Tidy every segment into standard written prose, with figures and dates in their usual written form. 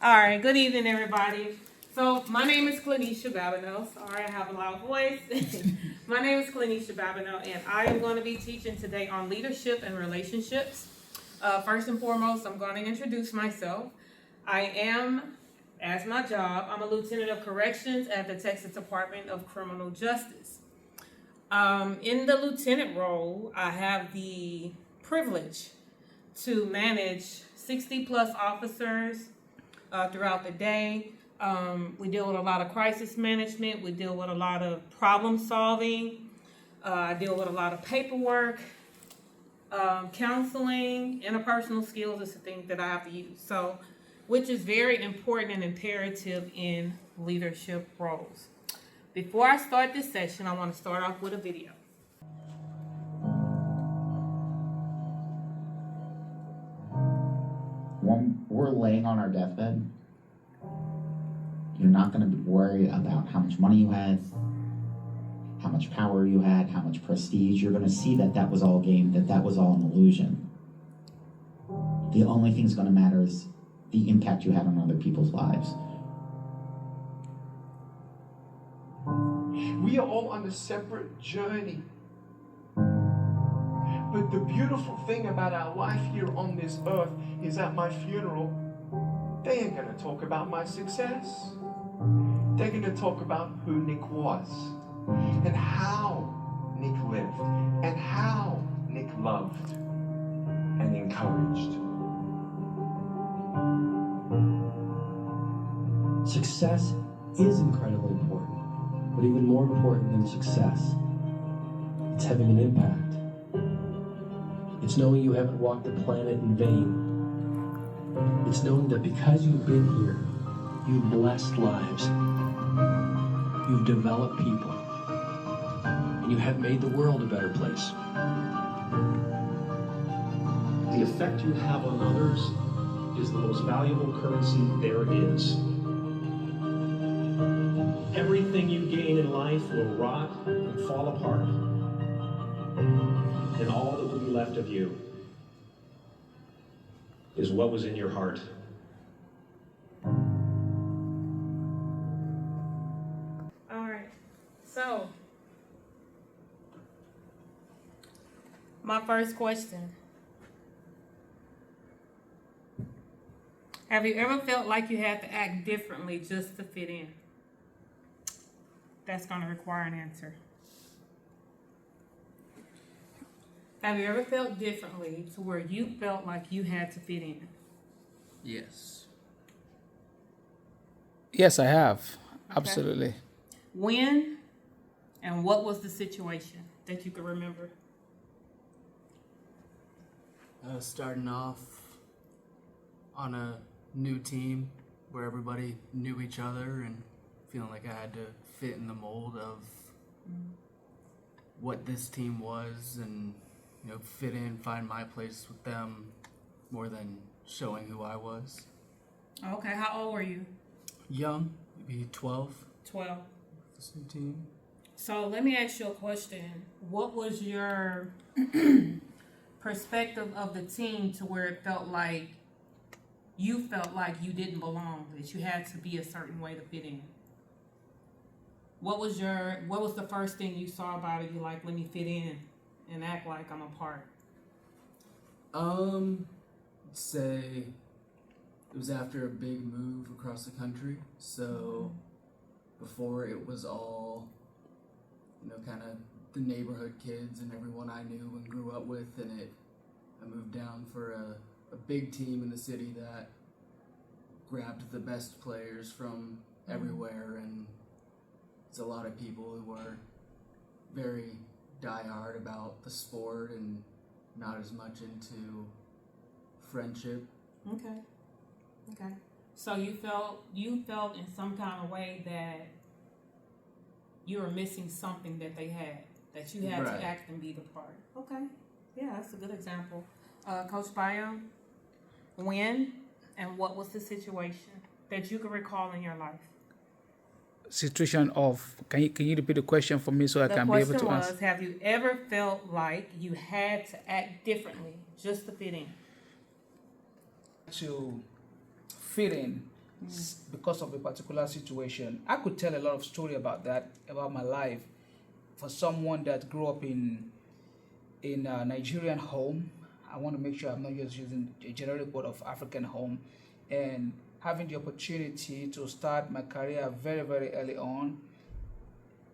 All right, good evening, everybody. So my name is Clinisha Babineaux. Sorry, I have a loud voice. My name is Clinisha Babineaux, and I am going to be teaching today on leadership and relationships. First and foremost, I'm going to introduce myself. I am, as my job, I'm a Lieutenant of Corrections at the Texas Department of Criminal Justice. In the lieutenant role, I have the privilege to manage 60 plus officers throughout the day. We deal with a lot of crisis management. We deal with a lot of problem solving. I deal with a lot of paperwork, counseling, interpersonal skills is the thing that I have to use. So, which is very important and imperative in leadership roles. Before I start this session, I want to start off with a video. When we're laying on our deathbed, you're not going to worry about how much money you had, how much power you had, how much prestige. You're going to see that that was all game, that was all an illusion. The only thing that's going to matter is the impact you had on other people's lives. We are all on a separate journey. But the beautiful thing about our life here on this earth is at my funeral, they ain't gonna talk about my success. They're gonna talk about who Nick was, and how Nick lived, and how Nick loved and encouraged. Success is incredibly important, but even more important than success, it's having an impact. It's knowing you haven't walked the planet in vain. It's knowing that because you've been here, you've blessed lives, you've developed people, and you have made the world a better place. The effect you have on others is the most valuable currency there is. Everything you gain in life will rot and fall apart, and all that will be left of you is what was in your heart. All right, so my first question. Have you ever felt like you had to act differently just to fit in? That's going to require an answer. Have you ever felt differently to where you felt like you had to fit in? Yes. Yes, I have. Okay. Absolutely. When and what was the situation that you could remember? Starting off on a new team where everybody knew each other and feeling like I had to fit in the mold of what this team was and, you know, fit in, find my place with them more than showing who I was. Okay, how old were you? Young, maybe 12. 12. This new team. So let me ask you a question. What was your perspective of the team to where it felt like you didn't belong, that you had to be a certain way to fit in? What was the first thing you saw about it? You like, let me fit in and act like I'm a part. Say it was after a big move across the country. So before it was all, you know, kind of the neighborhood kids and everyone I knew and grew up with, and I moved down for a big team in the city that grabbed the best players from everywhere, and it's a lot of people who were very diehard about the sport and not as much into friendship. Okay. So you felt in some kind of way that you were missing something that they had, that you had Right. to act and be the part. Okay. Yeah, that's a good example. Coach Bio, when and what was the situation that you can recall in your life? Situation of, can you repeat the question for me so I can be able to answer? The question was, have you ever felt like you had to act differently just to fit in? To fit in, because of a particular situation. I could tell a lot of story about that, about my life. For someone that grew up in a Nigerian home, I want to make sure I'm not just using a generic word of African home, and having the opportunity to start my career very, very early on.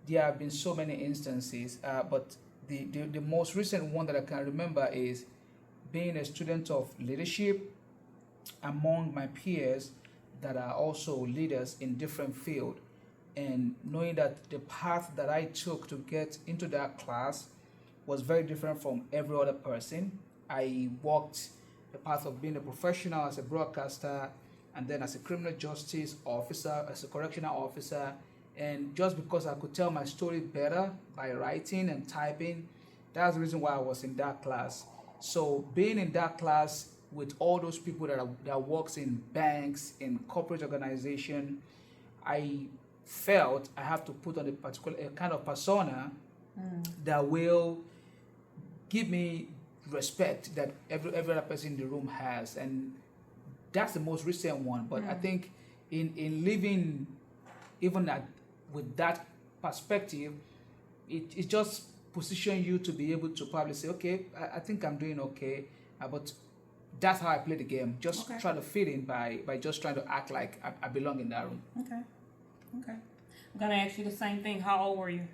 There have been so many instances, but the most recent one that I can remember is being a student of leadership among my peers that are also leaders in different fields, and knowing that the path that I took to get into that class was very different from every other person. I walked the path of being a professional as a broadcaster, and then as a criminal justice officer, as a correctional officer. And just because I could tell my story better by writing and typing, that's the reason why I was in that class. So being in that class with all those people that works in banks, in corporate organization, I felt I have to put on a kind of persona that will give me respect that every other person in the room has. And that's the most recent one. But I think in living even with that perspective, it just positions you to be able to probably say, okay, I think I'm doing okay. But that's how I play the game. Just try to fit in by just trying to act like I belong in that room. Okay. I'm gonna ask you the same thing. How old were you?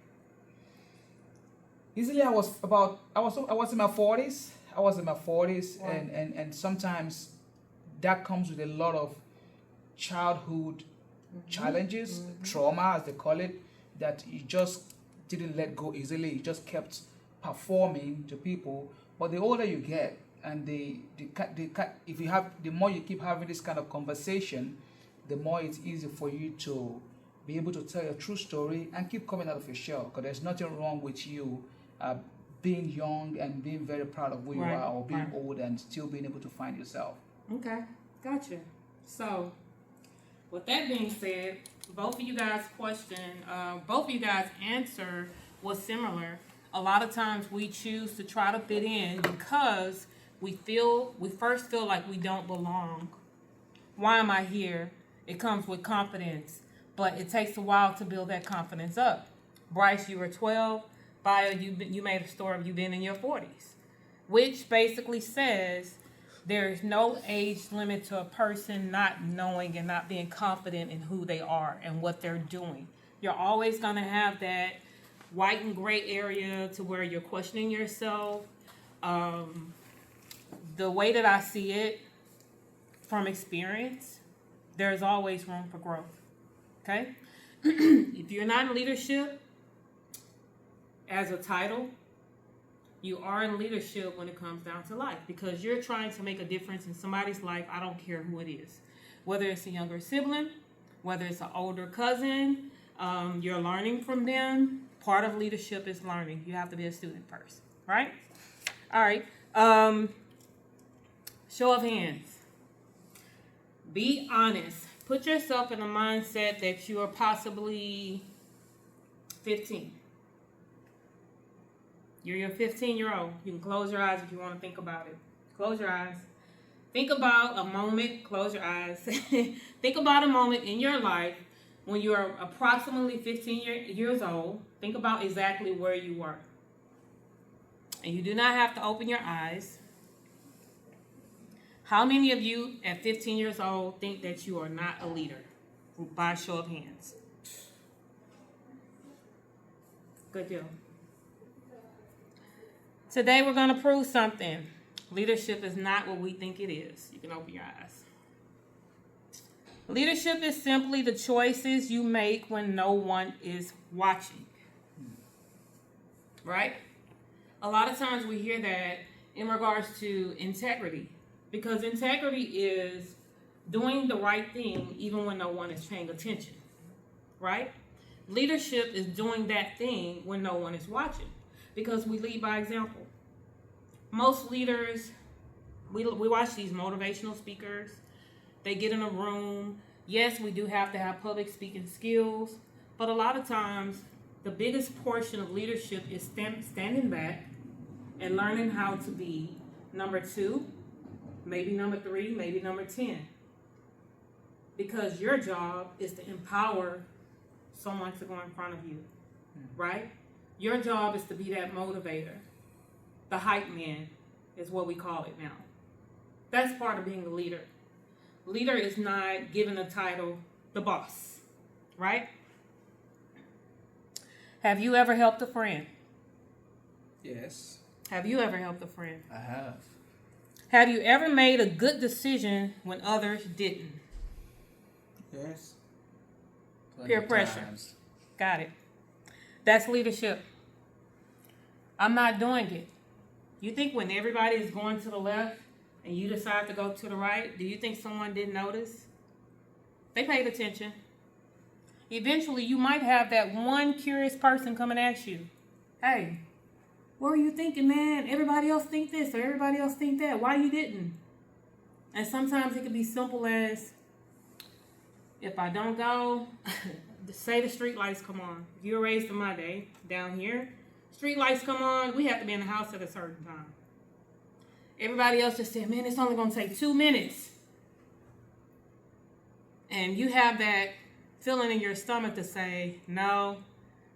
Easily, I was in my 40s. I was in my 40s, Wow. and sometimes that comes with a lot of childhood challenges, trauma as they call it, that you just didn't let go easily. You just kept performing to people. But the older you get, and if you have, the more you keep having this kind of conversation, the more it's easy for you to be able to tell your true story and keep coming out of your shell. Because there's nothing wrong with you being young and being very proud of who you are, or being old and still being able to find yourself. Okay, gotcha. So, with that being said, both of you guys' answer was similar. A lot of times we choose to try to fit in because we first feel like we don't belong. Why am I here? It comes with confidence, but it takes a while to build that confidence up. Bryce, you were 12. Bio, you made a story of you being in your 40s, which basically says there is no age limit to a person not knowing and not being confident in who they are and what they're doing. You're always going to have that white and gray area to where you're questioning yourself. The way that I see it from experience, there's always room for growth. Okay? If you're not in leadership as a title, you are in leadership when it comes down to life, because you're trying to make a difference in somebody's life. I don't care who it is, whether it's a younger sibling, whether it's an older cousin, you're learning from them. Part of leadership is learning. You have to be a student first, right? All right. Show of hands. Be honest. Put yourself in a mindset that you are possibly 15. You're your 15-year-old. You can close your eyes if you want to think about it. Close your eyes. Think about a moment. Close your eyes. Think about a moment in your life when you are approximately 15 years old. Think about exactly where you were. And you do not have to open your eyes. How many of you at 15 years old think that you are not a leader? By a show of hands. Good deal. Today we're going to prove something. Leadership is not what we think it is. You can open your eyes. Leadership is simply the choices you make when no one is watching. Right? A lot of times we hear that in regards to integrity, because integrity is doing the right thing even when no one is paying attention. Right? Leadership is doing that thing when no one is watching, because we lead by example. Most leaders, we watch these motivational speakers. They get in a room. Yes, we do have to have public speaking skills, but a lot of times the biggest portion of leadership is standing back and learning how to be number 2, maybe number 3, maybe number 10. because your job is to empower someone to go in front of you, right? Your job is to be that motivator. The hype man is what we call it now. That's part of being a leader. Leader is not given the title, the boss, right? Have you ever helped a friend? Yes, Have you ever helped a friend? I have. Have you ever made a good decision when others didn't? Yes. Peer pressure. Got it. That's leadership. I'm not doing it. You think when everybody is going to the left and you decide to go to the right, do you think someone didn't notice? They paid attention. Eventually, you might have that one curious person come and ask you, hey, what were you thinking, man? Everybody else think this or everybody else think that. Why you didn't? And sometimes it can be simple as, if I don't go, say the street lights come on. If you were raised in my day, down here, street lights come on, we have to be in the house at a certain time. Everybody else just said, man, it's only going to take 2 minutes. And you have that feeling in your stomach to say, no,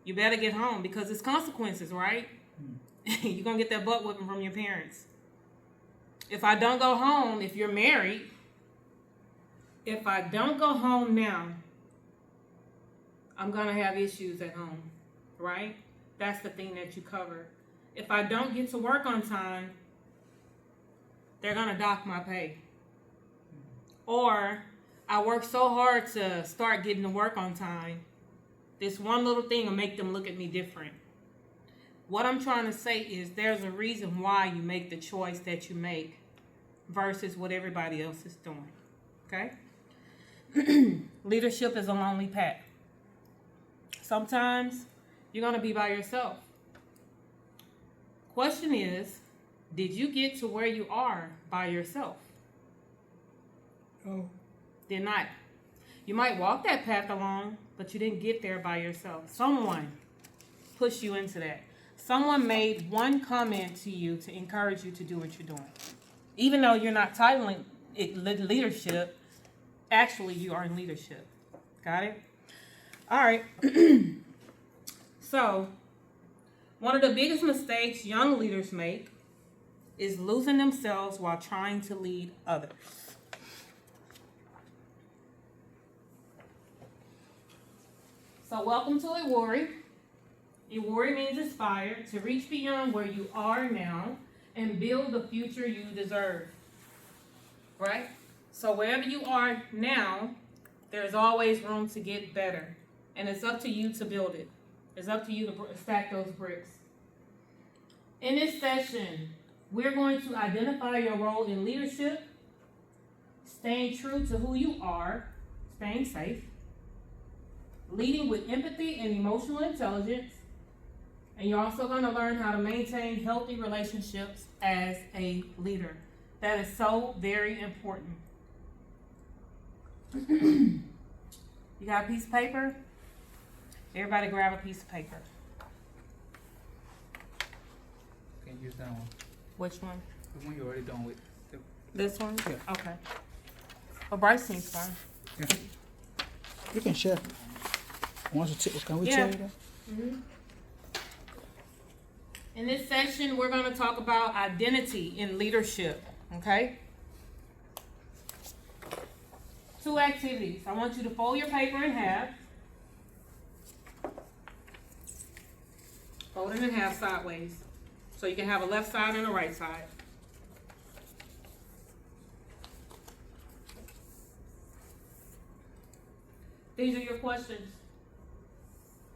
you better get home because it's consequences, right? You're going to get that butt whipping from your parents. If I don't go home, if you're married, if I don't go home now, I'm going to have issues at home, right? That's the thing that you cover. If I don't get to work on time, they're going to dock my pay. Or I work so hard to start getting to work on time, this one little thing will make them look at me different. What I'm trying to say is there's a reason why you make the choice that you make versus what everybody else is doing, okay? Leadership is a lonely path. Sometimes you're going to be by yourself. Question is, did you get to where you are by yourself? Oh. Did not. You might walk that path alone, but you didn't get there by yourself. Someone pushed you into that. Someone made one comment to you to encourage you to do what you're doing. Even though you're not titling it leadership, actually you are in leadership. Got it? All right. So, one of the biggest mistakes young leaders make is losing themselves while trying to lead others. So welcome to Iwuri. Iwuri means aspire, to reach beyond where you are now and build the future you deserve. Right? So wherever you are now, there's always room to get better. And it's up to you to build it. It's up to you to stack those bricks. In this session, we're going to identify your role in leadership, staying true to who you are, staying safe, leading with empathy and emotional intelligence, and you're also going to learn how to maintain healthy relationships as a leader. That is so very important. You got a piece of paper? Everybody grab a piece of paper. Can you use that one? Which one? The one you already done with. This one? Yeah. Okay. Well, Bryce seems fine. Yeah. You can share. Can we Yeah. share that? Mm-hmm. In this session, we're going to talk about identity in leadership, okay? 2 activities. I want you to fold your paper in half. Fold it in half sideways. So you can have a left side and a right side. These are your questions.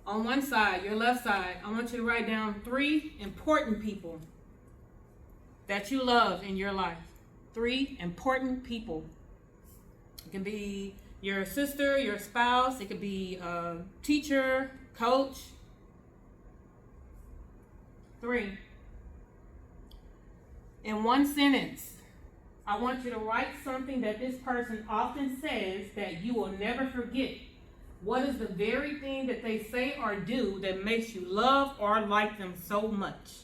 On one side, your left side, I want you to write down 3 important people that you love in your life. 3 important people. It can be your sister, your spouse. It could be a teacher, coach. 3. In one sentence, I want you to write something that this person often says that you will never forget. What is the very thing that they say or do that makes you love or like them so much?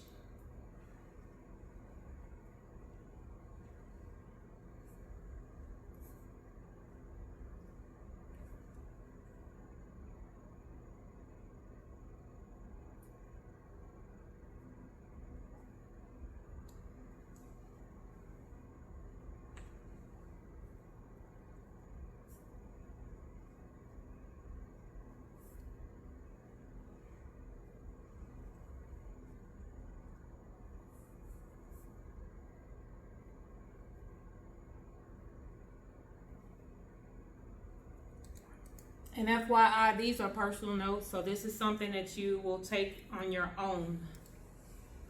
And FYI, these are personal notes, so this is something that you will take on your own.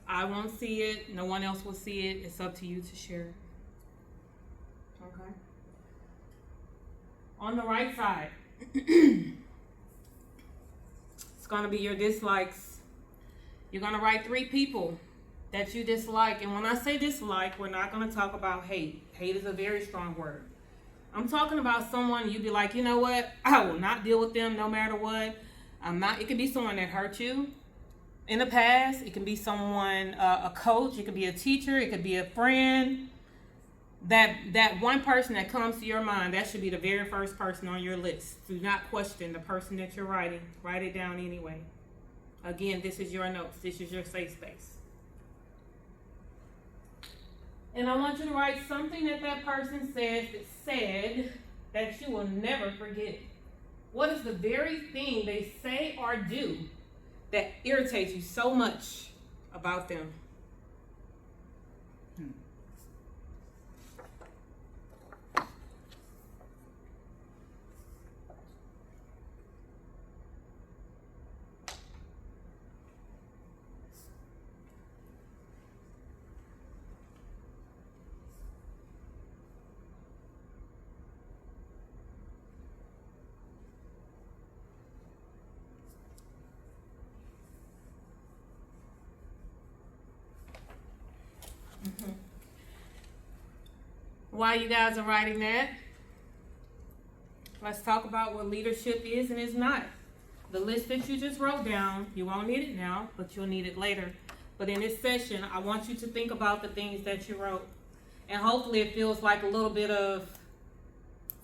I won't see it. No one else will see it. It's up to you to share it. Okay. On the right side, it's going to be your dislikes. You're going to write 3 people that you dislike. And when I say dislike, we're not going to talk about hate. Hate is a very strong word. I'm talking about someone you'd be like, you know what? I will not deal with them no matter what. It could be someone that hurt you in the past. It can be someone, a coach. It could be a teacher. It could be a friend. That one person that comes to your mind, that should be the very first person on your list. Do not question the person that you're writing. Write it down anyway. Again, this is your notes. This is your safe space. And I want you to write something that person said that you will never forget. What is the very thing they say or do that irritates you so much about them? While you guys are writing that, let's talk about what leadership is and is not. The list that you just wrote down, you won't need it now, but you'll need it later. But in this session, I want you to think about the things that you wrote. And hopefully it feels like a little bit of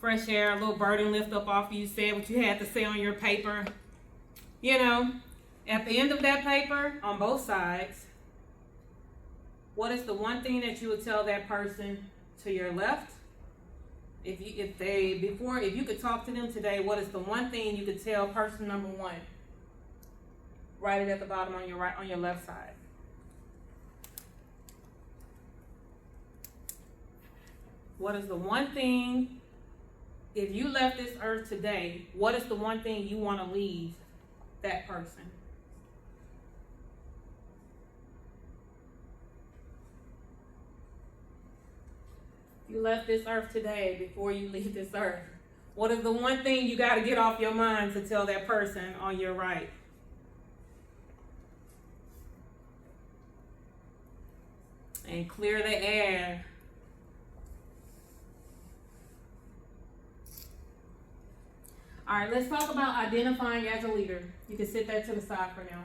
fresh air, a little burden lift up off you. Said what you had to say on your paper. You know, at the end of that paper, on both sides, what is the one thing that you would tell that person to your left? If you could talk to them today, what is the one thing you could tell person number 1? Write it at the bottom on your left side. What is the one thing, if you left this earth today, what is the one thing you want to leave that person? You left this earth today, before you leave this earth, what is the one thing you got to get off your mind to tell that person on your right? And clear the air. All right, let's talk about identifying as a leader. You can sit that to the side for now.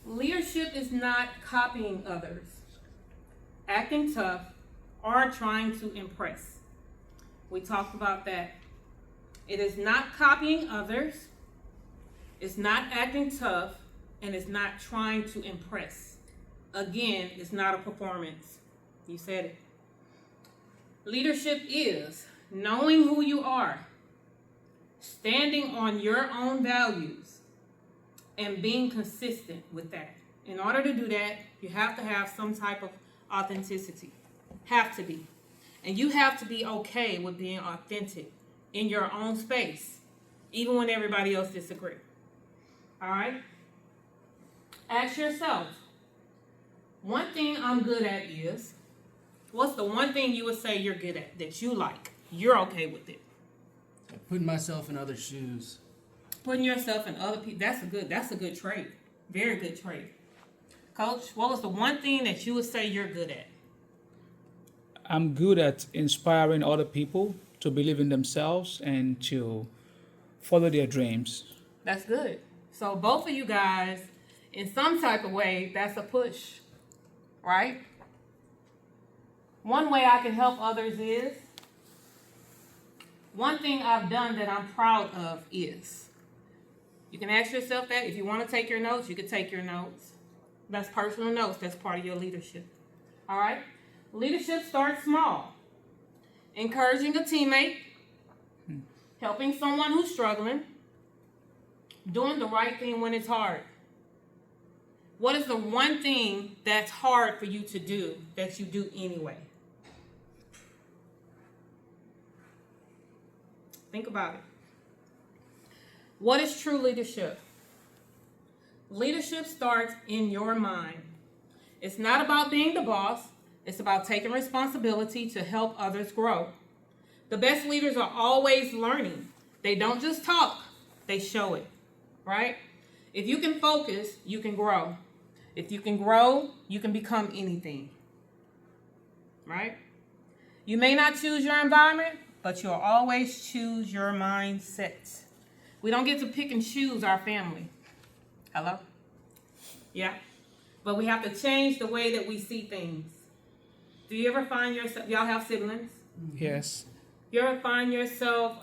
Leadership is not copying others, acting tough, or trying to impress. We talked about that. It is not copying others, it's not acting tough, and it's not trying to impress. Again, it's not a performance. You said it. Leadership is knowing who you are, standing on your own values, and being consistent with that. In order to do that, you have to have some type of authenticity. Have to be. And you have to be okay with being authentic in your own space, even when everybody else disagrees. All right? Ask yourself, one thing I'm good at is, what's the one thing you would say you're good at, that you like? You're okay with it. Putting myself in other shoes. Putting yourself in other people, that's a good trait. Very good trait. Coach, what was the one thing that you would say you're good at? I'm good at inspiring other people to believe in themselves and to follow their dreams. That's good. So both of you guys, in some type of way, that's a push, right? One way I can help others is, one thing I've done that I'm proud of is, you can ask yourself that. If you want to take your notes, you can take your notes. That's personal notes. That's part of your leadership. All right? Leadership starts small. Encouraging a teammate, helping someone who's struggling, doing the right thing when it's hard. What is the one thing that's hard for you to do that you do anyway? Think about it. What is true leadership? Leadership starts in your mind. It's not about being the boss. It's about taking responsibility to help others grow. The best leaders are always learning. They don't just talk, they show it, right? If you can focus, you can grow. If you can grow, you can become anything, right? You may not choose your environment, but you'll always choose your mindset. We don't get to pick and choose our family. Hello? Yeah. But we have to change the way that we see things. Do you ever find yourself, y'all have siblings? Yes. You ever find yourself,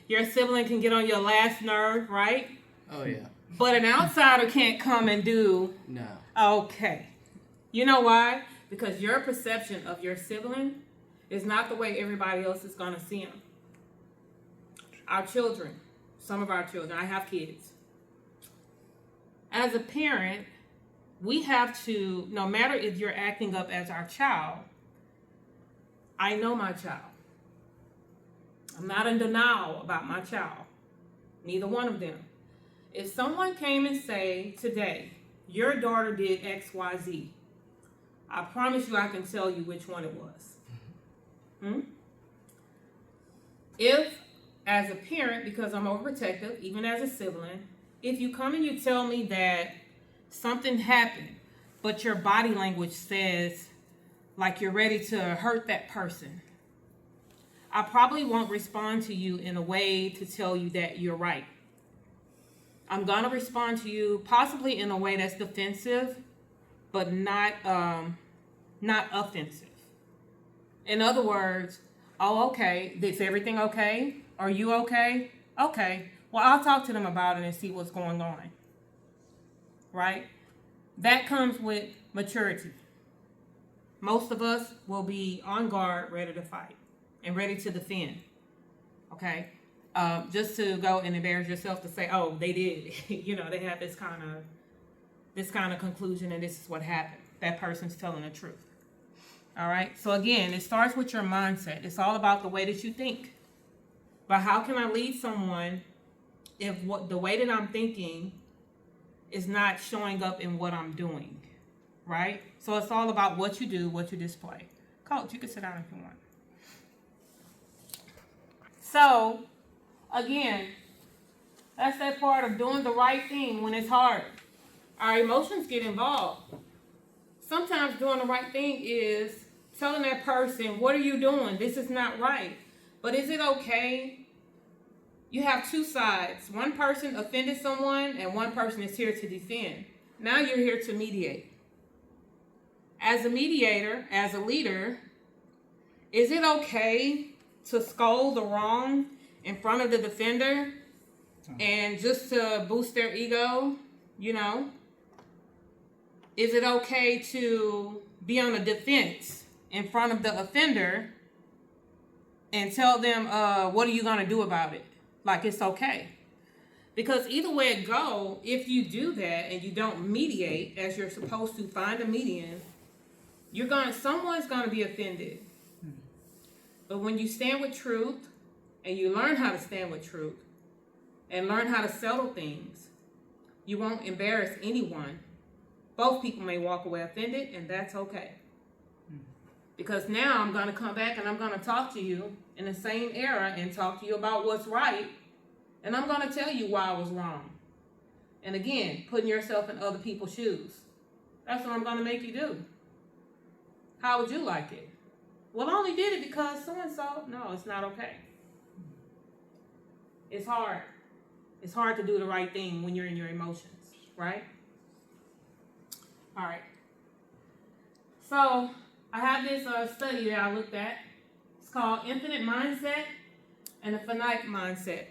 your sibling can get on your last nerve, right? Oh, yeah. But an outsider can't come and do, No. okay. You know why? Because your perception of your sibling is not the way everybody else is going to see them. Our children, some of our children, I have kids. As a parent, we have to, no matter if you're acting up as our child, I know my child. I'm not in denial about my child. Neither one of them. If someone came and say today, your daughter did XYZ, I promise you I can tell you which one it was. If, as a parent, because I'm overprotective, even as a sibling, if you come and you tell me that something happened, but your body language says like you're ready to hurt that person, I probably won't respond to you in a way to tell you that you're right. I'm going to respond to you possibly in a way that's defensive, but not offensive. In other words, oh, okay, is everything okay? Are you okay? Okay, well, I'll talk to them about it and see what's going on. Right? That comes with maturity. Most of us will be on guard, ready to fight and ready to defend. Okay? Just to go and embarrass yourself to say, oh, they did. You know, they had this kind of conclusion and this is what happened. That person's telling the truth. All right? So again, it starts with your mindset. It's all about the way that you think. But how can I lead someone if the way that I'm thinking is not showing up in what I'm doing? Right? So it's all about what you do, what you display. Coach, you can sit down if you want. So, again, that's that part of doing the right thing when it's hard. Our emotions get involved. Sometimes doing the right thing is telling that person, what are you doing? This is not right. But is it okay? You have two sides. One person offended someone and one person is here to defend. Now you're here to mediate. As a mediator, as a leader, is it okay to scold the wrong in front of the defender and just to boost their ego, you know? Is it okay to be on the defense in front of the offender and tell them, what are you going to do about it? Like it's okay. Because either way it go, if you do that and you don't mediate as you're supposed to, find a median, someone's going to be offended. But when you stand with truth and you learn how to stand with truth and learn how to settle things, you won't embarrass anyone. Both people may walk away offended, and that's okay. Because now I'm going to come back and I'm going to talk to you in the same era and talk to you about what's right. And I'm going to tell you why I was wrong. And again, putting yourself in other people's shoes. That's what I'm going to make you do. How would you like it? Well, I only did it because so-and-so. No, it's not okay. It's hard. It's hard to do the right thing when you're in your emotions, right? All right. So I have this study that I looked at. It's called Infinite Mindset and a Finite Mindset.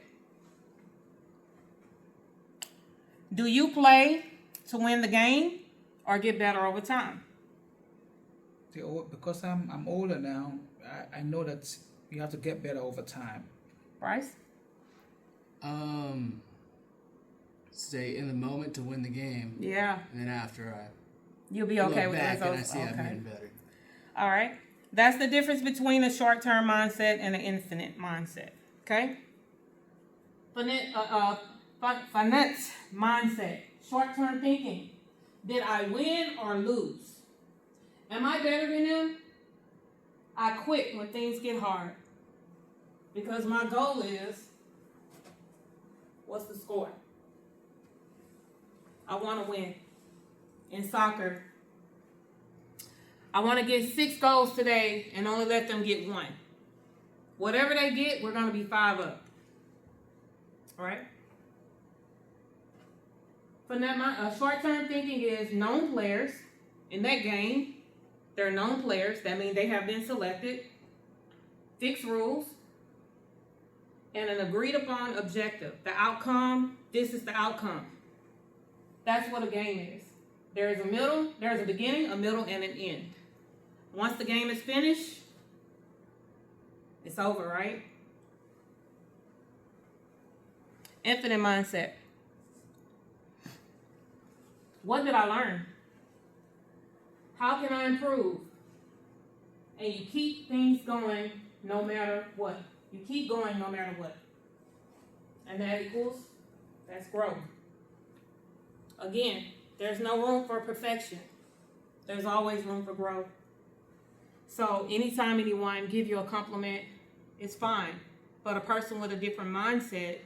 Do you play to win the game or get better over time? Because I'm older now, I know that you have to get better over time. Bryce? Stay in the moment to win the game. Yeah. And then after You'll be okay look with back the results. and I see I'm Okay. getting better. All right. That's the difference between a short-term mindset and an infinite mindset. Okay? finesse mindset, short-term thinking. Did I win or lose? Am I better than them? I quit when things get hard because my goal is, what's the score? I want to win. In soccer, I want to get 6 goals today and only let them get 1. Whatever they get, we're going to be 5 up. All right? Short-term thinking is known players in that game. They're known players. That means they have been selected. Fixed rules. And an agreed-upon objective. The outcome, this is the outcome. That's what a game is. There is a middle, there is a beginning, a middle, and an end. Once the game is finished, it's over, right? Infinite mindset. What did I learn? How can I improve? And you keep things going no matter what. You keep going no matter what. And that equals, that's growth. Again, there's no room for perfection. There's always room for growth. So anytime anyone give you a compliment, it's fine. But a person with a different mindset,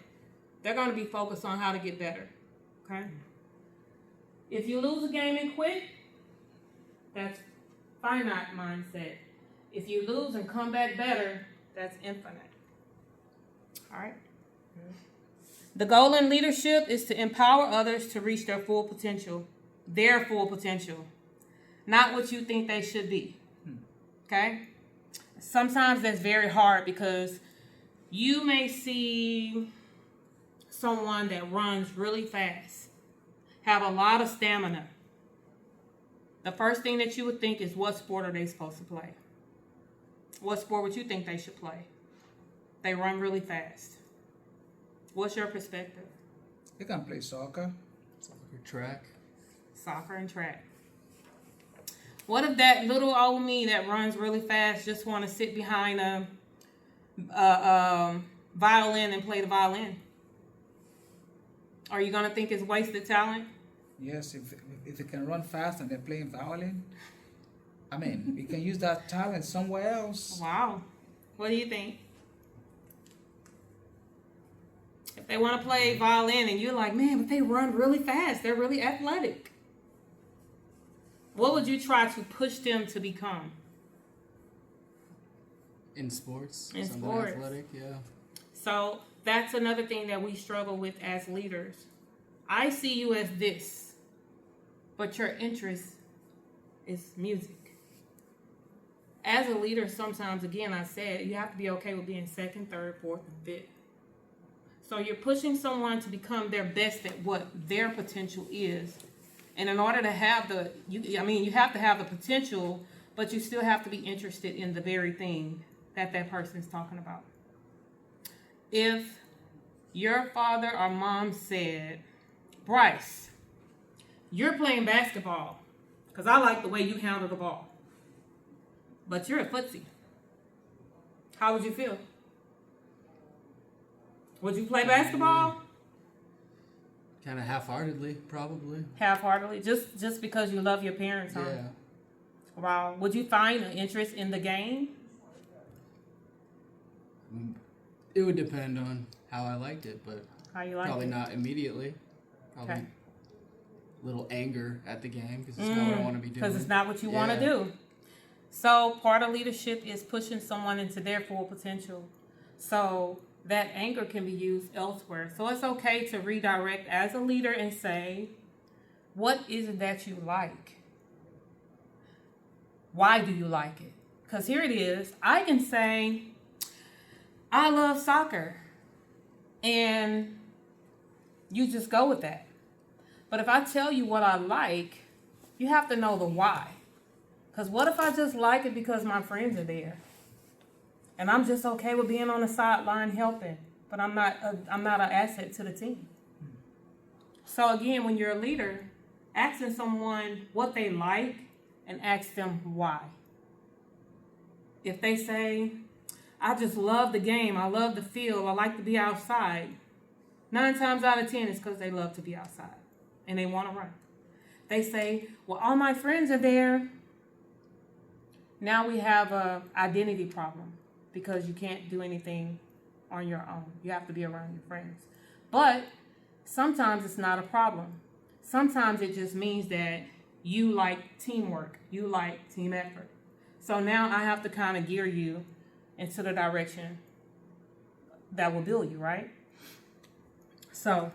they're going to be focused on how to get better. Okay? If you lose a game and quit, that's finite mindset. If you lose and come back better, that's infinite. All right? The goal in leadership is to empower others to reach their full potential. Their full potential. Not what you think they should be. Okay? Sometimes that's very hard because you may see someone that runs really fast, have a lot of stamina. The first thing that you would think is, what sport are they supposed to play? What sport would you think they should play? They run really fast. What's your perspective? They can play soccer. Soccer, track. Soccer and track. What if that little old me that runs really fast just want to sit behind a violin and play the violin? Are you going to think it's wasted talent? Yes, if they can run fast and they're playing violin, I mean, we can use that talent somewhere else. Wow. What do you think? If they want to play violin and you're like, man, but they run really fast. They're really athletic. What would you try to push them to become? In sports. In something sports. Athletic, yeah. So that's another thing that we struggle with as leaders. I see you as this, but your interest is music. As a leader, sometimes, again, I said, you have to be okay with being second, third, fourth, and fifth. So you're pushing someone to become their best at what their potential is. And in order to have you have to have the potential, but you still have to be interested in the very thing that person is talking about. If your father or mom said, Bryce, you're playing basketball because I like the way you handle the ball, but you're a footsie, how would you feel? Would you play basketball? Kind of half-heartedly, probably. Half-heartedly, just because you love your parents, huh? Yeah. Wow. Would you find an interest in the game? It would depend on how I liked it, but How you like probably it? not immediately. Probably Okay. a little anger at the game because it's not what I want to be doing. Because it's not what you want to do. So part of leadership is pushing someone into their full potential. So that anger can be used elsewhere. So it's okay to redirect as a leader and say, what is it that you like? Why do you like it? Because here it is. I can say, I love soccer. And you just go with that. But if I tell you what I like, you have to know the why. Because what if I just like it because my friends are there? And I'm just okay with being on the sideline helping, but I'm not an asset to the team. So again, when you're a leader, asking someone what they like and ask them why. If they say, I just love the game, I love the field, I like to be outside, 9 times out of 10, it's because they love to be outside and they want to run. They say, well, all my friends are there. Now we have a identity problem because you can't do anything on your own. You have to be around your friends. But sometimes it's not a problem. Sometimes it just means that you like teamwork. You like team effort. So now I have to kind of gear you into the direction that will build you, right? So,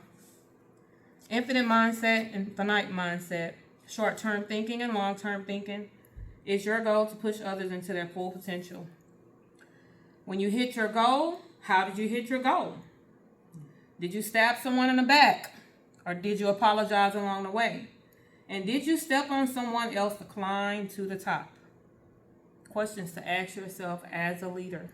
infinite mindset and finite mindset, short-term thinking and long-term thinking, is your goal to push others into their full potential. When you hit your goal, how did you hit your goal? Did you stab someone in the back? Or did you apologize along the way? And did you step on someone else to climb to the top? Questions to ask yourself as a leader.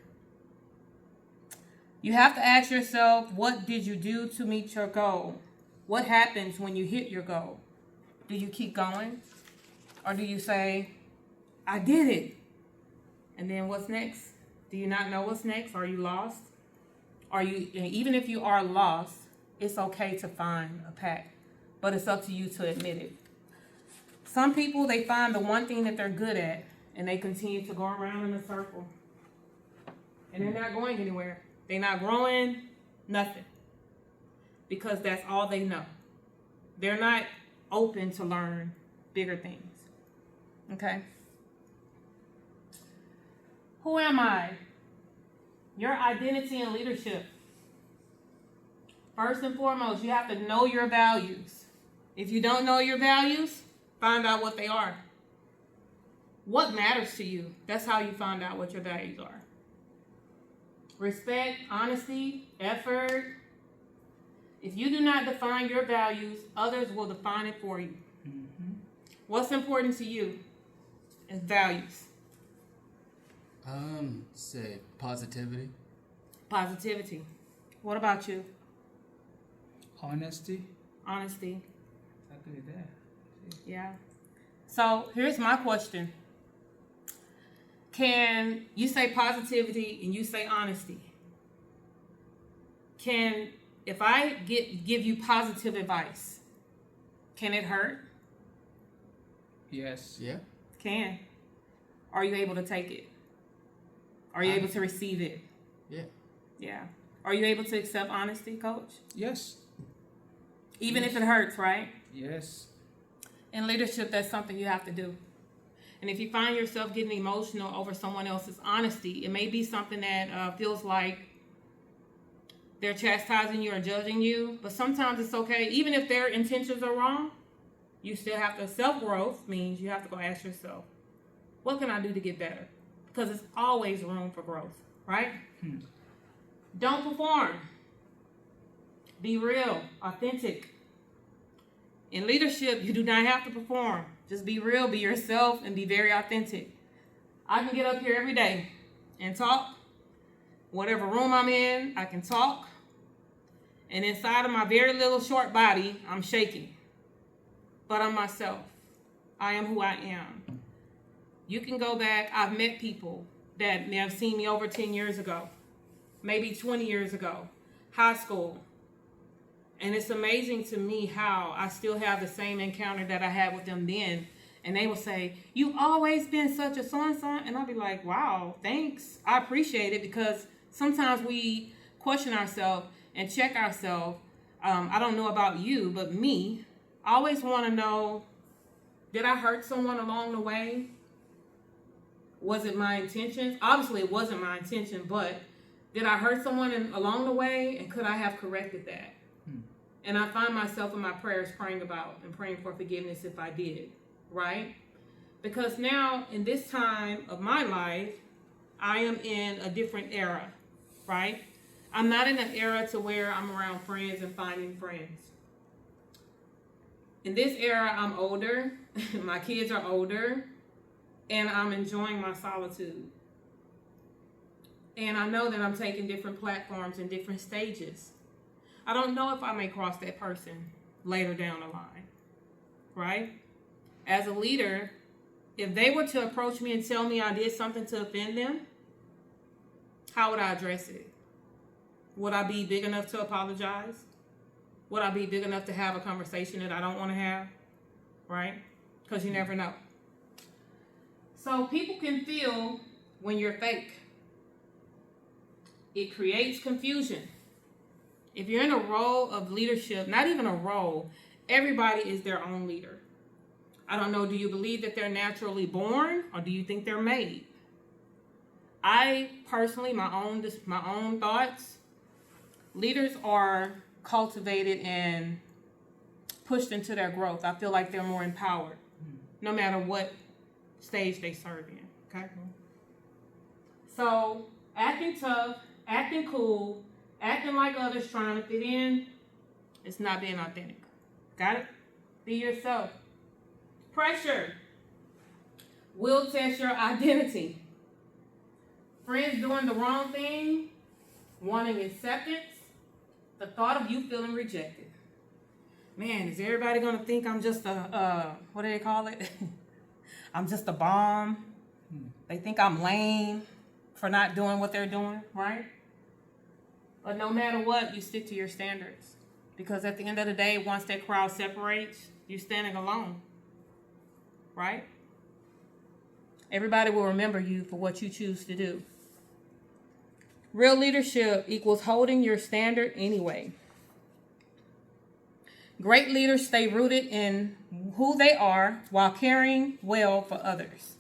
You have to ask yourself, what did you do to meet your goal? What happens when you hit your goal? Do you keep going? Or do you say, I did it? And then what's next? Do you not know what's next? Are you lost? Even if you are lost, it's okay to find a path, but it's up to you to admit it. Some people, they find the one thing that they're good at, and they continue to go around in a circle. And they're not going anywhere. They're not growing, nothing. Because that's all they know. They're not open to learn bigger things. Okay? Who am I? Your identity and leadership. First and foremost, you have to know your values. If you don't know your values, find out what they are. What matters to you? That's how you find out what your values are. Respect, honesty, effort. If you do not define your values, others will define it for you. Mm-hmm. What's important to you as values? Say positivity. Positivity. What about you? Honesty. Honesty. Exactly there. Yeah. So here's my question. Can you say positivity and you say honesty? If I give you positive advice, can it hurt? Yes. Yeah. Can. Are you able to take it? Are you able to receive it? Yeah. Yeah. Are you able to accept honesty, Coach? Yes. Even if it hurts, right? Yes. In leadership, that's something you have to do. And if you find yourself getting emotional over someone else's honesty, it may be something that feels like they're chastising you or judging you. But sometimes it's okay. Even if their intentions are wrong, you still have to. Self-growth means you have to go ask yourself, what can I do to get better? Because it's always room for growth, right? Don't perform. Be real, authentic. In leadership, you do not have to perform. Just be real, be yourself, and be very authentic. I can get up here every day and talk. Whatever room I'm in, I can talk. And inside of my very little short body, I'm shaking. But I'm myself. I am who I am. You can go back. I've met people that may have seen me over 10 years ago, maybe 20 years ago, high school. And it's amazing to me how I still have the same encounter that I had with them then. And they will say, you've always been such a so-and-so. And I'll be like, wow, thanks. I appreciate it, because sometimes we question ourselves and check ourselves. I don't know about you, but me, I always want to know, did I hurt someone along the way? Was it my intention? Obviously, it wasn't my intention, but did I hurt someone along the way? And could I have corrected that? And I find myself in my prayers praying for forgiveness if I did, right? Because now, in this time of my life, I am in a different era, right? I'm not in an era to where I'm around friends and finding friends. In this era, I'm older, my kids are older, and I'm enjoying my solitude. And I know that I'm taking different platforms and different stages. I don't know if I may cross that person later down the line, right? As a leader, if they were to approach me and tell me I did something to offend them, how would I address it? Would I be big enough to apologize? Would I be big enough to have a conversation that I don't want to have? Right? Because you never know. So people can feel when you're fake. It creates confusion. If you're in a role of leadership, not even a role, everybody is their own leader. I don't know, do you believe that they're naturally born or do you think they're made? I personally, my own thoughts, leaders are cultivated and pushed into their growth. I feel like they're more empowered, no matter what stage they serve in, okay? So, acting tough, acting cool, acting like others, trying to fit in, it's not being authentic. Got it? Be yourself. Pressure will test your identity. Friends doing the wrong thing, wanting acceptance, the thought of you feeling rejected. Man, is everybody gonna think I'm just what do they call it? I'm just a bomb. They think I'm lame for not doing what they're doing, right? But no matter what, you stick to your standards. Because at the end of the day, once that crowd separates, you're standing alone, right? Everybody will remember you for what you choose to do. Real leadership equals holding your standard anyway. Great leaders stay rooted in who they are while caring well for others.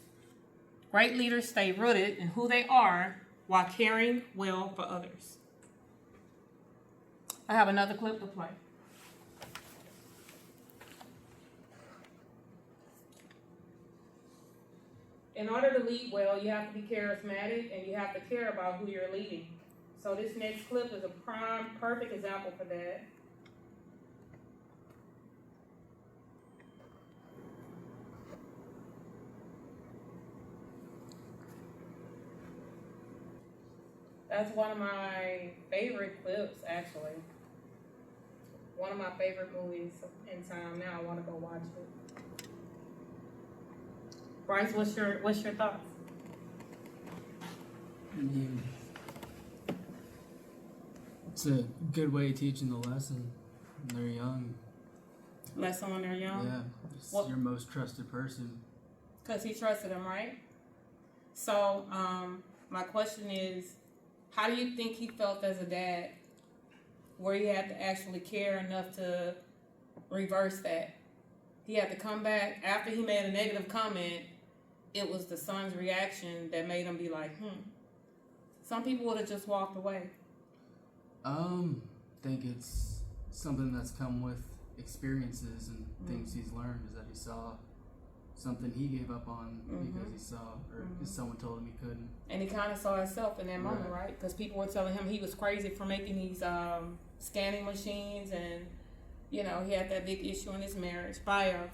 Great leaders stay rooted in who they are while caring well for others. I have another clip to play. In order to lead well, you have to be charismatic and you have to care about who you're leading. So this next clip is a prime, perfect example for that. That's one of my favorite clips, actually. One of my favorite movies in time. Now I want to go watch it. Bryce, what's your thoughts? It's a good way of teaching the lesson when they're young. Lesson when they're young? Yeah, it's your most trusted person. Because he trusted him, right? So, my question is, how do you think he felt as a dad, where he had to actually care enough to reverse that? He had to come back after he made a negative comment. It was the son's reaction that made him be like, Some people would have just walked away. I think it's something that's come with experiences and things he's learned, is that he saw something he gave up on because he saw, or because someone told him he couldn't. And he kind of saw himself in that moment, right? Because people were telling him he was crazy for making these scanning machines, and he had that big issue in his marriage. What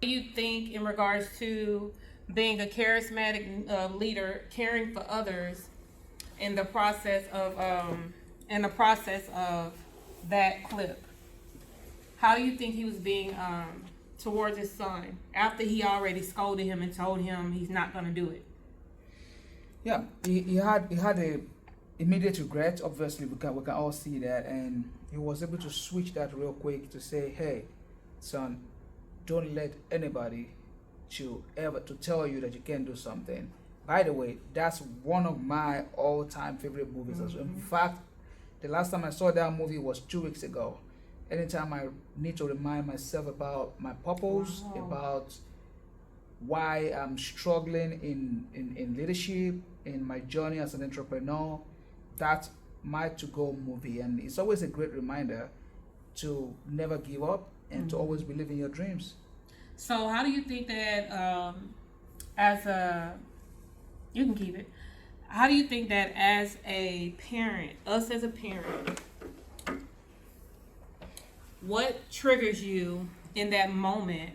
do you think in regards to being a charismatic leader, caring for others, in the process of that clip? How do you think he was being towards his son after he already scolded him and told him he's not going to do it? Yeah, he had a immediate regret. Obviously, we can all see that, and he was able to switch that real quick to say, "Hey, son, don't let anybody to tell you that you can't do something." By the way, that's one of my all-time favorite movies. In fact, the last time I saw that movie was 2 weeks ago. Anytime I need to remind myself about my purpose, about why I'm struggling in leadership, in my journey as an entrepreneur, that's my to-go movie. And it's always a great reminder to never give up and to always believe in your dreams. So how do you think that you can keep it. How do you think that as a parent, us as a parent, what triggers you in that moment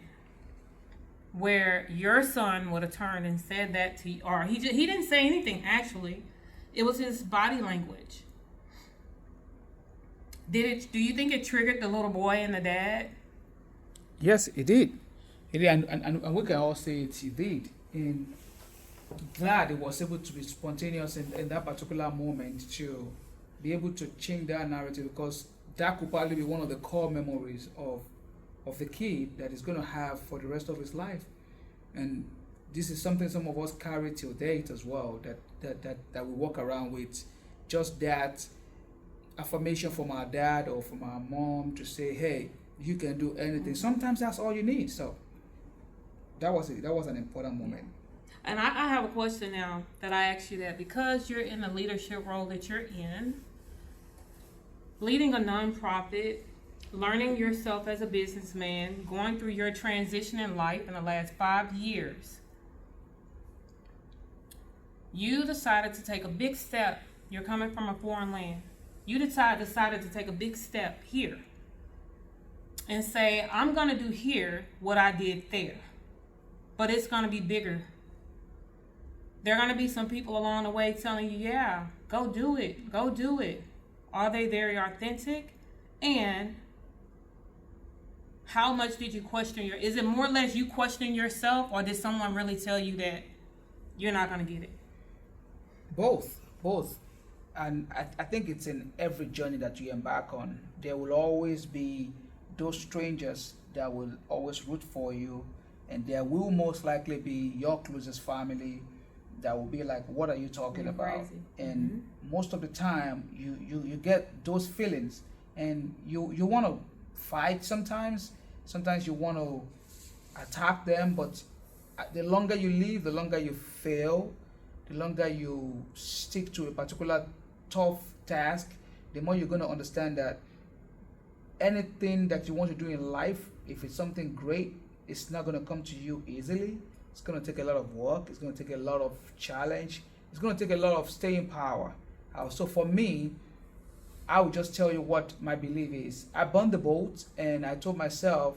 where your son would have turned and said that to you, or he didn't say anything actually, it was his body language. Do you think it triggered the little boy and the dad? Yes, it did. It did, and we can all say it did. And glad it was able to be spontaneous in that particular moment to be able to change that narrative, because that could probably be one of the core memories of the kid that he's going to have for the rest of his life. And this is something some of us carry till date as well, that we walk around with, just that affirmation from our dad or from our mom to say, hey, you can do anything. Sometimes that's all you need. So that was it. That was an important moment. And I have a question now that I ask you, that because you're in the leadership role that you're in, leading a nonprofit, learning yourself as a businessman, going through your transition in life in the last 5 years, you decided to take a big step. You're coming from a foreign land. You decided to take a big step here and say, I'm going to do here what I did there, but it's going to be bigger. There are going to be some people along the way telling you, yeah, go do it, go do it. Are they very authentic? And how much did you question is it more or less you questioning yourself, or did someone really tell you that you're not going to get it? Both. And I think it's in every journey that you embark on. There will always be those strangers that will always root for you, and there will most likely be your closest family that will be like, what are you talking about? Crazy. And most of the time you get those feelings, and you want to fight sometimes you want to attack them, but the longer you live, the longer you fail, the longer you stick to a particular tough task, the more you're going to understand that anything that you want to do in life, if it's something great, it's not going to come to you easily. It's going to take a lot of work. It's going to take a lot of challenge. It's going to take a lot of staying power. So for me, I would just tell you what my belief is. I burned the boat, and I told myself,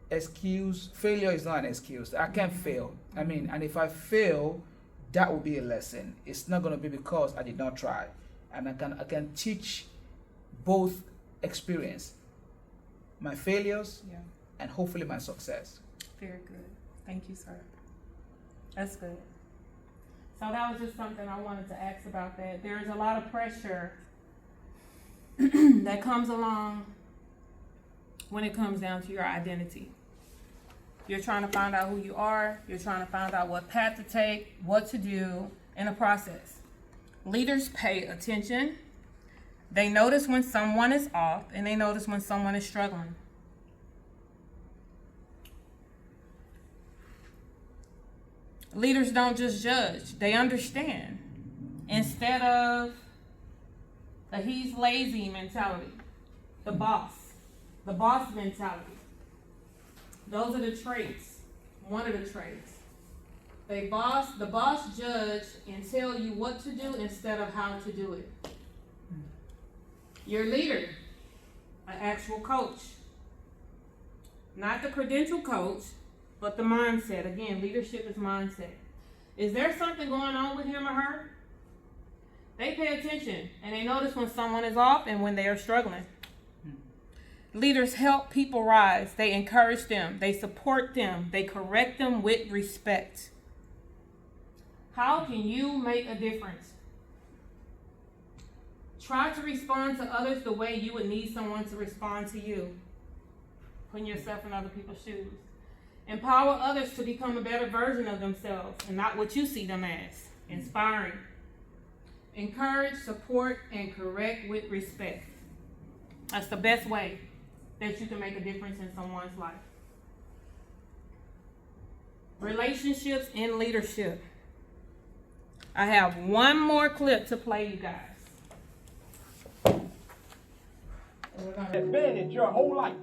failure is not an excuse. I can't fail. I mean, and if I fail, that will be a lesson. It's not going to be because I did not try. And I can teach both experience, my failures, and hopefully my success. Very good. Thank you, sir. That's good. So that was just something I wanted to ask about that. There is a lot of pressure that comes along when it comes down to your identity. You're trying to find out who you are. You're trying to find out what path to take, what to do in the process. Leaders pay attention. They notice when someone is off, and they notice when someone is struggling. Leaders don't just judge, they understand. Instead of the he's lazy mentality, the boss mentality. Those are the traits, one of the traits. The boss judge and tell you what to do instead of how to do it. Your leader, an actual coach. Not the credential coach, but the mindset. Again, leadership is mindset. Is there something going on with him or her? They pay attention, and they notice when someone is off and when they are struggling. Leaders help people rise. They encourage them. They support them. They correct them with respect. How can you make a difference? Try to respond to others the way you would need someone to respond to you. Putting yourself in other people's shoes. Empower others to become a better version of themselves and not what you see them as. Inspiring. Encourage, support, and correct with respect. That's the best way that you can make a difference in someone's life. Relationships in leadership. I have one more clip to play, you guys. Advantage your whole life.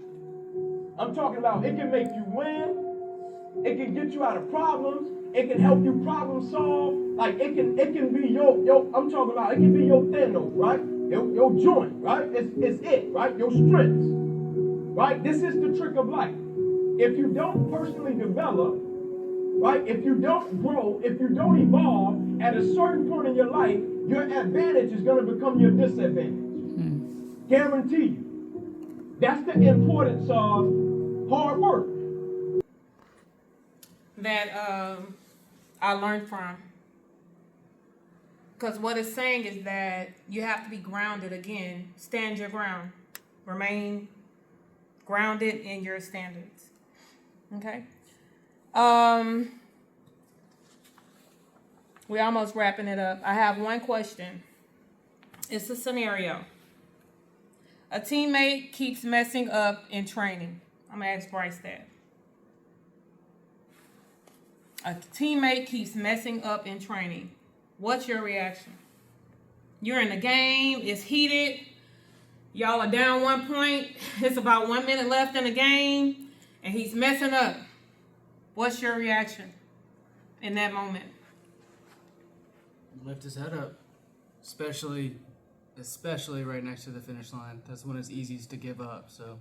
I'm talking about it can make you win. It can get you out of problems. It can help you problem solve. Like it can be your I'm talking about it can be your Thanos, right? Your joint, right? It's it, right? Your strengths. Right? This is the trick of life. If you don't personally develop, right? If you don't grow, if you don't evolve, at a certain point in your life, your advantage is going to become your disadvantage. Guarantee you. That's the importance of hard work. That I learned from. Because what it's saying is that you have to be grounded again. Stand your ground. Remain grounded in your standards. Okay. We're almost wrapping it up. I have one question. It's a scenario. A teammate keeps messing up in training. I'm gonna ask Bryce that. A teammate keeps messing up in training. What's your reaction? You're in the game, it's heated, y'all are down 1 point, it's about 1 minute left in the game, and he's messing up. What's your reaction in that moment? Lift his head up, especially right next to the finish line. That's when it's easiest to give up. So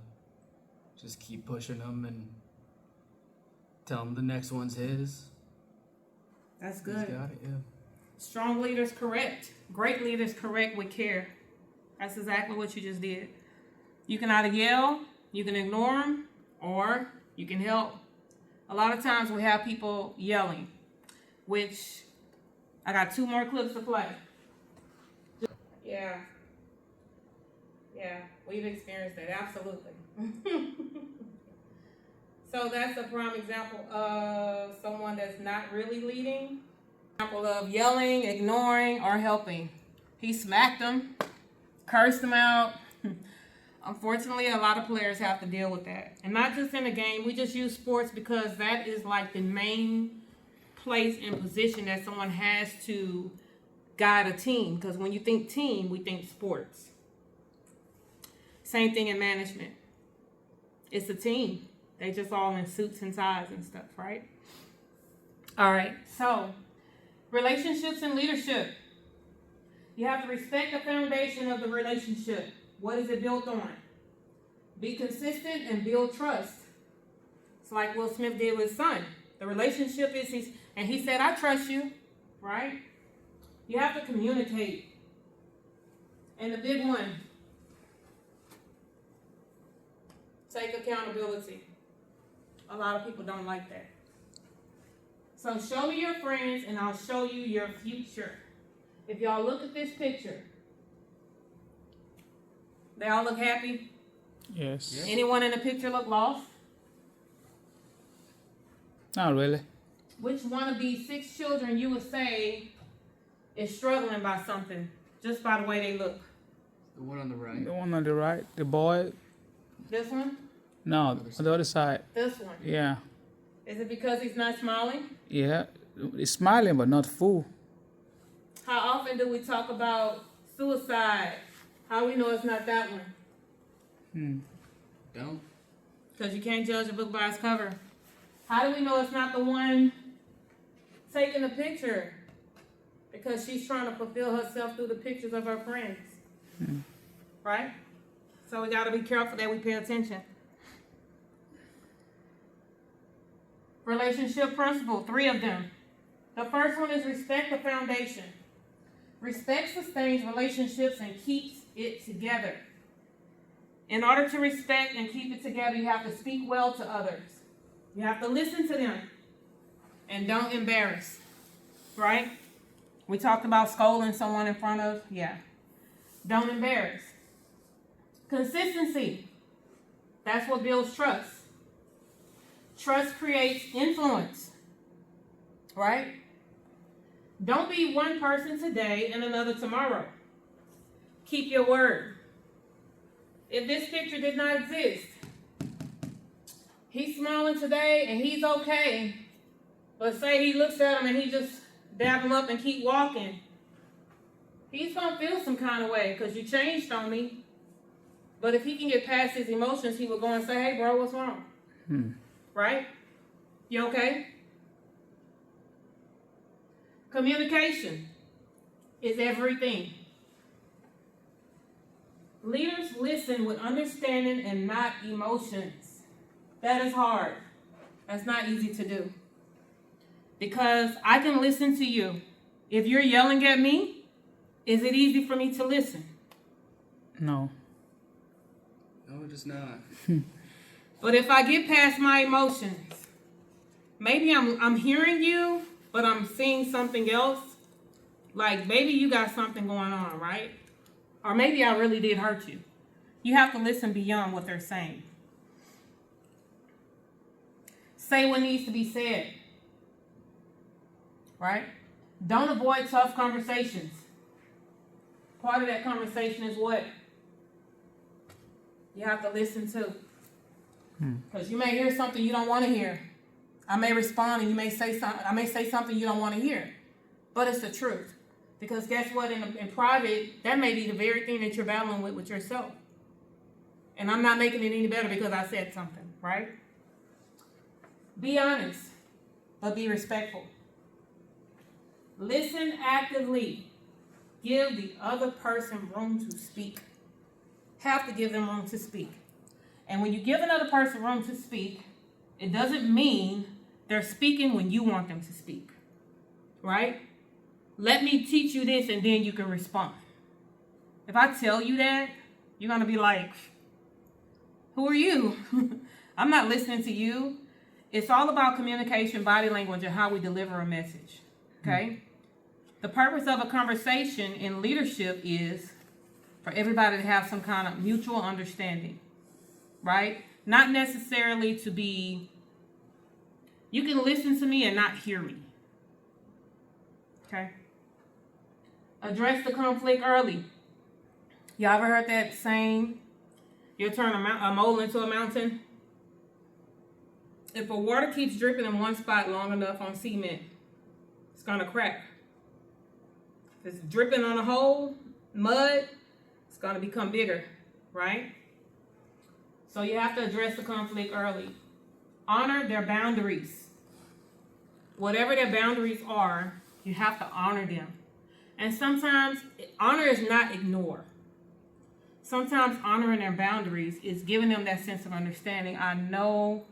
just keep pushing him and tell him the next one's his. That's good. He's got it, yeah. Strong leaders correct. Great leaders correct with care. That's exactly what you just did. You can either yell, you can ignore them, or you can help. A lot of times we have people yelling, which I got 2 more clips to play. Yeah, we've experienced that, absolutely. So that's a prime example of someone that's not really leading. Example of yelling, ignoring, or helping. He smacked him, cursed him out. Unfortunately, a lot of players have to deal with that. And not just in the game, we just use sports because that is like the main place and position that someone has to guide a team. Because when you think team, we think sports. Same thing in management. It's a team. They just all in suits and ties and stuff, right? All right, so relationships and leadership. You have to respect the foundation of the relationship. What is it built on? Be consistent and build trust. It's like Will Smith did with his son. The relationship is and he said, I trust you, right? You have to communicate. And the big one, take accountability. A lot of people don't like that. So show me your friends and I'll show you your future. If y'all look at this picture, they all look happy? Yes. Anyone in the picture look lost? Not really. Which one of these 6 children you would say is struggling by something, just by the way they look? The one on the right. The one on the right, the boy. This one? No, on the other side. This one? Yeah. Is it because he's not smiling? Yeah. He's smiling, but not full. How often do we talk about suicide? How we know it's not that one? Don't. Because you can't judge a book by its cover. How do we know it's not the one taking the picture? Because she's trying to fulfill herself through the pictures of her friends. Right? So we got to be careful that we pay attention. Relationship principle, 3 of them. The first one is respect the foundation. Respect sustains relationships and keeps it together. In order to respect and keep it together, you have to speak well to others. You have to listen to them. And don't embarrass. Right? We talked about scolding someone in front of, Don't embarrass. Consistency. That's what builds trust. Trust creates influence. Right? Don't be one person today and another tomorrow. Keep your word. If this picture did not exist, he's smiling today and he's okay, but say he looks at him and he just dab him up and keep walking, he's going to feel some kind of way because you changed on me. But if he can get past his emotions, he will go and say, hey, bro, what's wrong? Right? You okay? Communication is everything. Leaders listen with understanding and not emotions. That is hard. That's not easy to do. Because I can listen to you. If you're yelling at me, is it easy for me to listen? No. No, just not. But if I get past my emotions, maybe I'm hearing you, but I'm seeing something else. Like maybe you got something going on, right? Or maybe I really did hurt you. You have to listen beyond what they're saying. Say what needs to be said. Right? Don't avoid tough conversations. Part of that conversation is what? You have to listen to. Because you may hear something you don't want to hear. I may respond and you may say something. I may say something you don't want to hear. But it's the truth. Because guess what? In private, that may be the very thing that you're battling with yourself. And I'm not making it any better because I said something, right? Be honest, but be respectful. Listen actively. Give the other person room to speak. Have to give them room to speak. And when you give another person room to speak, it doesn't mean they're speaking when you want them to speak. Right? Let me teach you this and then you can respond. If I tell you that, you're going to be like, who are you? I'm not listening to you. It's all about communication, body language, and how we deliver a message. Okay? The purpose of a conversation in leadership is for everybody to have some kind of mutual understanding. Right? Not necessarily to be, you can listen to me and not hear me. Okay? Address the conflict early. Y'all ever heard that saying, you'll turn a mole into a mountain? If the water keeps dripping in one spot long enough on cement, it's going to crack. If it's dripping on a hole, mud, it's going to become bigger, right? So you have to address the conflict early. Honor their boundaries. Whatever their boundaries are, you have to honor them. And sometimes honor is not ignore. Sometimes honoring their boundaries is giving them that sense of understanding. I know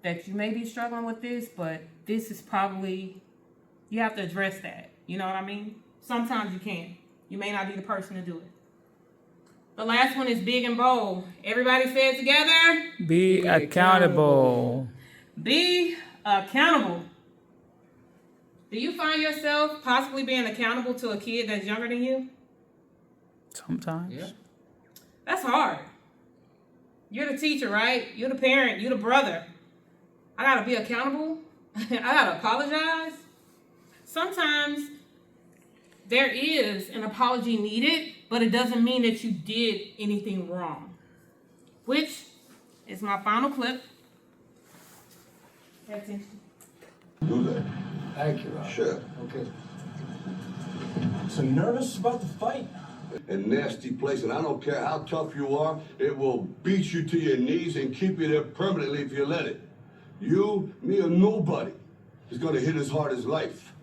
that you may be struggling with this, but this is probably, you have to address that. You know what I mean? Sometimes you can. You may not be the person to do it. The last one is big and bold. Everybody say it together. Be accountable. Be accountable. Do you find yourself possibly being accountable to a kid that's younger than you? Sometimes. Yeah. That's hard. You're the teacher, right? You're the parent. You're the brother. I gotta be accountable. I gotta apologize. Sometimes there is an apology needed, but it doesn't mean that you did anything wrong. Which is my final clip. Pay attention. Do that. Thank you, Rob. Sure. Okay. So you nervous about the fight? A nasty place, and I don't care how tough you are, it will beat you to your knees and keep you there permanently if you let it. You, me, or nobody is gonna hit as hard as life.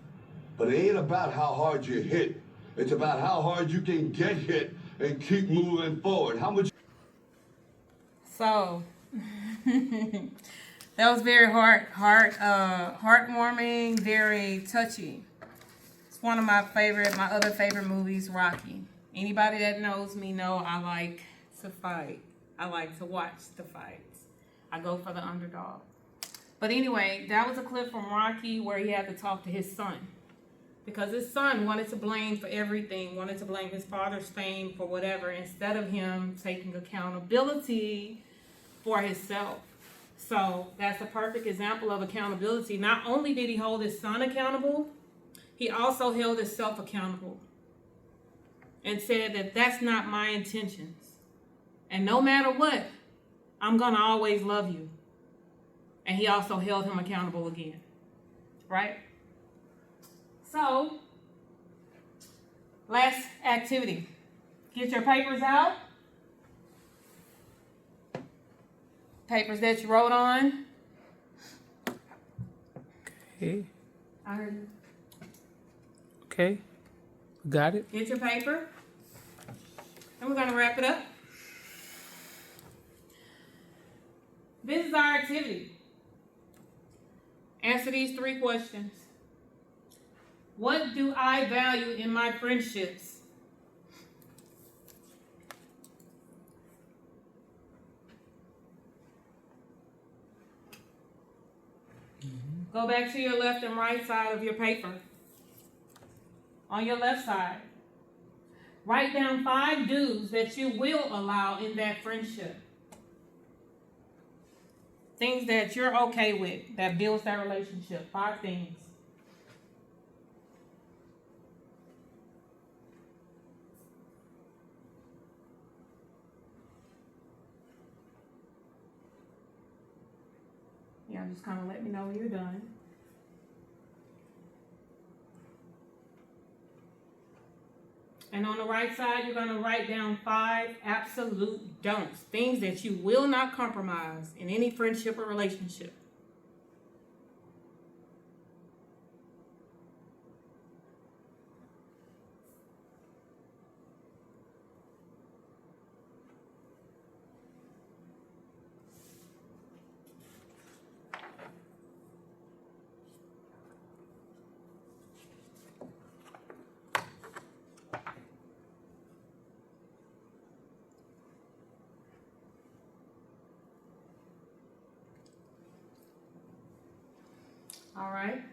But it ain't about how hard you hit. It's about how hard you can get hit and keep moving forward. How much? So that was very heartwarming, very touchy. It's one of my other favorite movies, Rocky. Anybody that knows me know I like to fight. I like to watch the fights. I go for the underdog. But anyway, that was a clip from Rocky where he had to talk to his son. Because his son wanted to blame for everything, wanted to blame his father's fame for whatever, instead of him taking accountability for himself. So that's a perfect example of accountability. Not only did he hold his son accountable, he also held himself accountable and said that that's not my intentions. And no matter what, I'm going to always love you. And he also held him accountable again. Right? So, last activity. Get your papers out. Papers that you wrote on. Okay. I heard you. Okay. Got it. Get your paper. And we're going to wrap it up. This is our activity. Answer these 3 questions. What do I value in my friendships? Go back to your left and right side of your paper. On your left side, Write down 5 do's that you will allow in that friendship. Things that you're okay with, that builds that relationship. 5 things. Yeah, just kind of let me know when you're done. And on the right side, you're going to write down 5 absolute don'ts. Things that you will not compromise in any friendship or relationship. All right.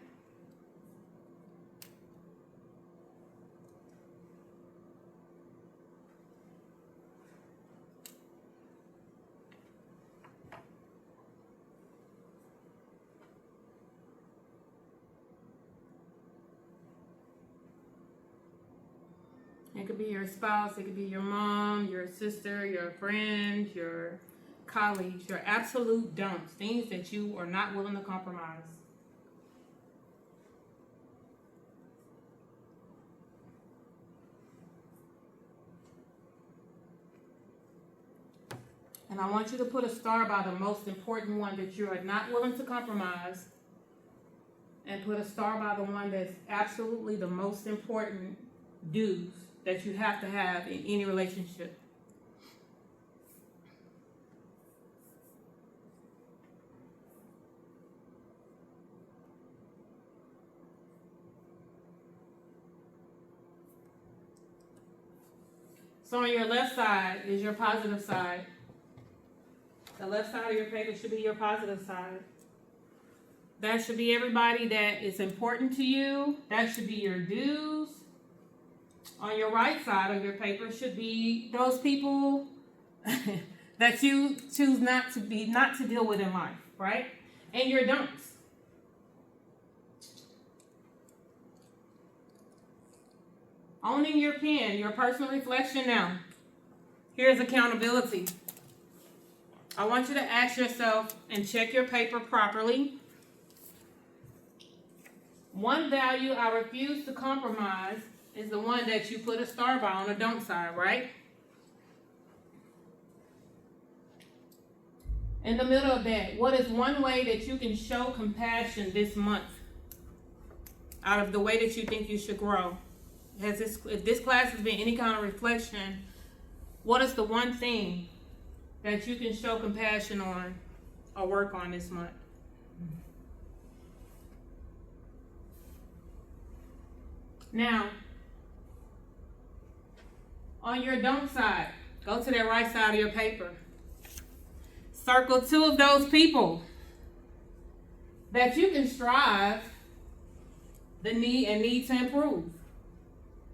It could be your spouse, it could be your mom, your sister, your friend, your colleagues, your absolute don'ts, things that you are not willing to compromise. And I want you to put a star by the most important one that you are not willing to compromise, and put a star by the one that's absolutely the most important do's that you have to have in any relationship. So on your left side is your positive side. The left side of your paper should be your positive side. That should be everybody that is important to you. That should be your do's. On your right side of your paper should be those people that you choose not to deal with in life, right? And your don'ts. Owning your pen, your personal reflection now. Here's accountability. I want you to ask yourself and check your paper properly. One value I refuse to compromise is the one that you put a star by on the don't side, right? In the middle of that, what is one way that you can show compassion this month out of the way that you think you should grow? If this class has been any kind of reflection, what is the one thing that you can show compassion on or work on this month? Now, on your don't side, go to that right side of your paper. Circle 2 of those people that you can strive and need to improve.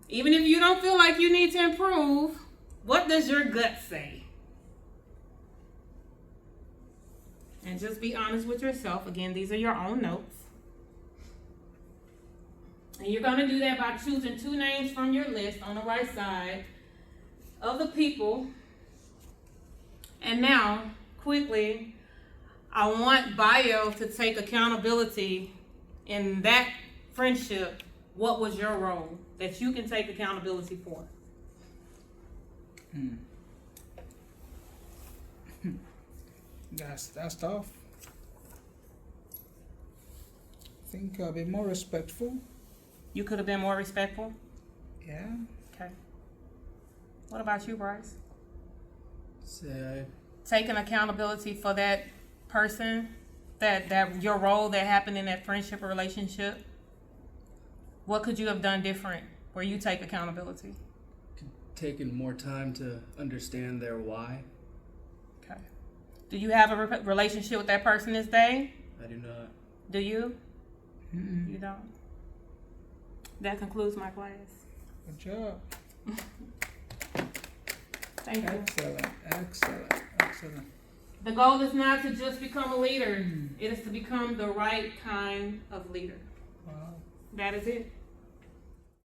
Even if you don't feel like you need to improve, what does your gut say? And just be honest with yourself. Again, these are your own notes. And you're going to do that by choosing 2 names from your list on the right side of the people. And now, quickly, I want Bio to take accountability in that friendship. What was your role that you can take accountability for? That's tough. I think I'll be more respectful. You could have been more respectful? Yeah. Okay. What about you, Bryce? Say Taking accountability for that person, that your role that happened in that friendship or relationship. What could you have done different where you take accountability? taken more time to understand their why. Okay. Do you have a relationship with that person this day? I do not. Do you? You don't? That concludes my class. Good job. Thank you. Excellent, excellent, excellent. The goal is not to just become a leader. It is to become the right kind of leader. Wow. That is it.